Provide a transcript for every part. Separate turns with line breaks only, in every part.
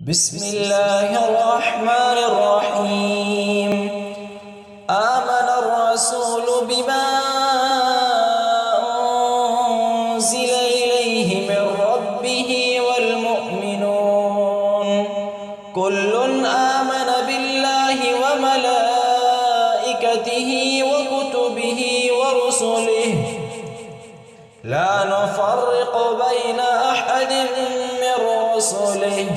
بسم الله الرحمن الرحيم. آمن الرسول بما أنزل إليه من ربه والمؤمنون كل آمن بالله وملائكته وكتبه ورسله لا نفرق بين أحد من رسله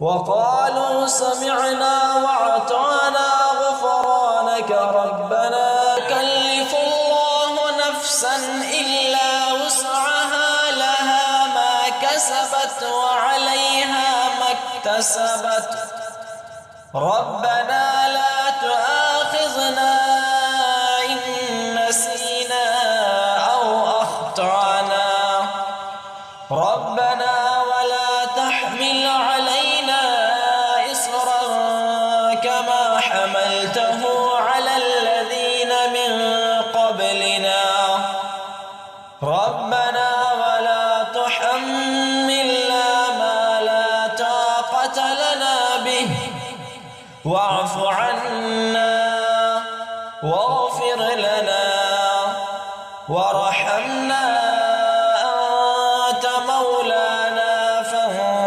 وقالوا سمعنا وأطعنا غفرانك ربنا لا يكلف الله نفسا إلا وسعها لها ما كسبت وعليها ما اكتسبت ربنا لا تؤاخذنا إن نسينا أو أخطأنا ربنا ولا تحمل علينا إصرا كما حملته على الذين من قبلنا ربنا ولا تحملنا ما لا طاقة لنا به واعف عنا واغفر لنا